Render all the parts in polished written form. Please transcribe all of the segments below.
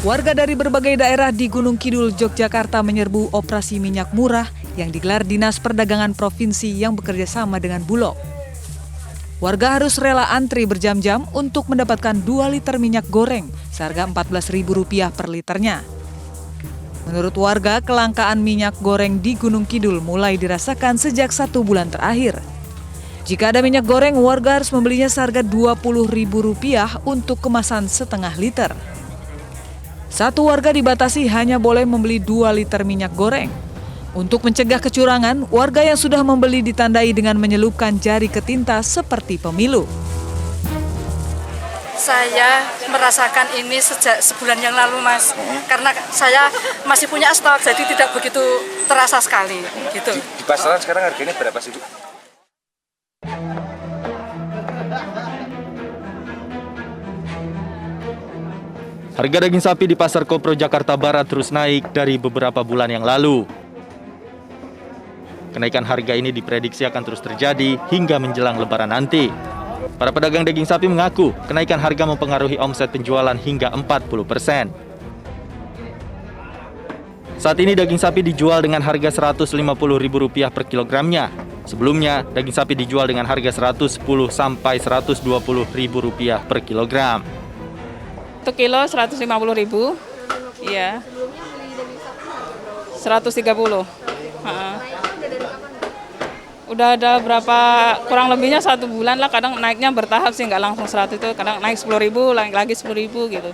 Warga dari berbagai daerah di Gunung Kidul, Yogyakarta menyerbu operasi minyak murah yang digelar Dinas Perdagangan Provinsi yang bekerja sama dengan Bulog. Warga harus rela antri berjam-jam untuk mendapatkan 2 liter minyak goreng seharga Rp14.000 per liternya. Menurut warga, kelangkaan minyak goreng di Gunung Kidul mulai dirasakan sejak 1 bulan terakhir. Jika ada minyak goreng, warga harus membelinya seharga Rp20.000 untuk kemasan setengah liter. Satu warga dibatasi hanya boleh membeli 2 liter minyak goreng. Untuk mencegah kecurangan, warga yang sudah membeli ditandai dengan menyelupkan jari ke tinta seperti pemilu. Saya merasakan ini sejak sebulan yang lalu, Mas. Karena saya masih punya stok, jadi tidak begitu terasa sekali. Gitu. Di pasaran sekarang harganya berapa sih, Bu? Harga daging sapi di Pasar Kopro Jakarta Barat terus naik dari beberapa bulan yang lalu. Kenaikan harga ini diprediksi akan terus terjadi hingga menjelang Lebaran nanti. Para pedagang daging sapi mengaku kenaikan harga mempengaruhi omset penjualan hingga 40%. Saat ini daging sapi dijual dengan harga Rp150.000 per kilogramnya. Sebelumnya, daging sapi dijual dengan harga Rp110 sampai Rp120.000 per kilogram. Untuk kilo 150.000, iya. 130. Udah ada berapa, kurang lebihnya 1 bulan lah, kadang naiknya bertahap sih, nggak langsung 100 itu, kadang naik 10.000, naik lagi 10.000 gitu.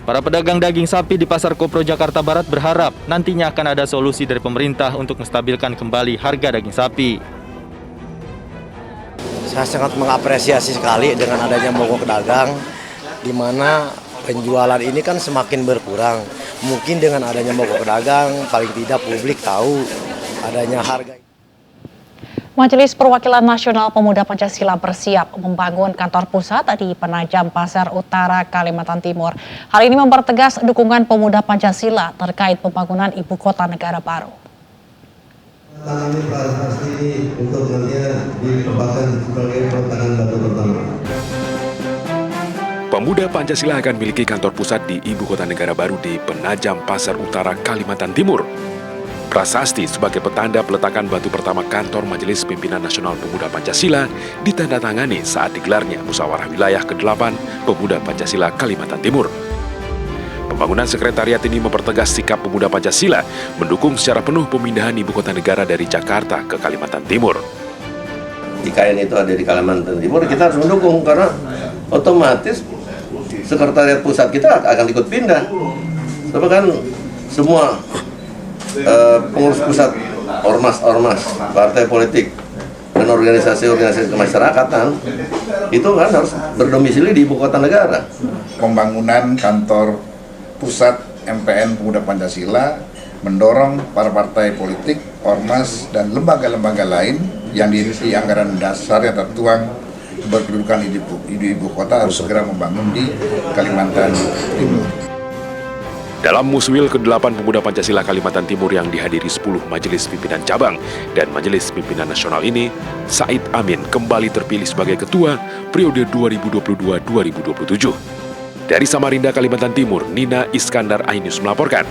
Para pedagang daging sapi di Pasar Kopro Jakarta Barat berharap nantinya akan ada solusi dari pemerintah untuk menstabilkan kembali harga daging sapi. Saya sangat mengapresiasi sekali dengan adanya mogok pedagang, di mana penjualan ini kan semakin berkurang. Mungkin dengan adanya mogok pedagang, paling tidak publik tahu adanya harga. Majelis Perwakilan Nasional Pemuda Pancasila bersiap membangun kantor pusat di Penajam Pasar Utara, Kalimantan Timur. Hal ini mempertegas dukungan pemuda Pancasila terkait pembangunan ibu kota negara baru. Ini pasti untuk nantinya ditempatkan sebagai peletakan batu pertama. Pemuda Pancasila akan memiliki kantor pusat di Ibu Kota Negara Baru di Penajam Pasar Utara, Kalimantan Timur. Prasasti sebagai petanda peletakan batu pertama kantor Majelis Pimpinan Nasional Pemuda Pancasila ditandatangani saat digelarnya Musyawarah Wilayah ke-8 Pemuda Pancasila Kalimantan Timur. Pembangunan sekretariat ini mempertegas sikap pemuda Pancasila mendukung secara penuh pemindahan Ibu Kota Negara dari Jakarta ke Kalimantan Timur. Jika ini itu ada di Kalimantan Timur, kita harus mendukung karena otomatis sekretariat pusat kita akan ikut pindah. Tapi kan semua pengurus pusat, ormas-ormas, partai politik, dan organisasi-organisasi kemasyarakatan itu kan harus berdomisili di ibu kota negara. Pembangunan kantor pusat MPN Pemuda Pancasila mendorong para partai politik, ormas, dan lembaga-lembaga lain yang diisi anggaran dasar yang tertuang berkedudukan di ibu kota harus segera membangun di Kalimantan Timur. Dalam Muswil ke-8 Pemuda Pancasila Kalimantan Timur yang dihadiri 10 Majelis Pimpinan Cabang dan Majelis Pimpinan Nasional ini, Said Amin kembali terpilih sebagai Ketua periode 2022-2027. Dari Samarinda, Kalimantan Timur, Nina Iskandar Ainus melaporkan.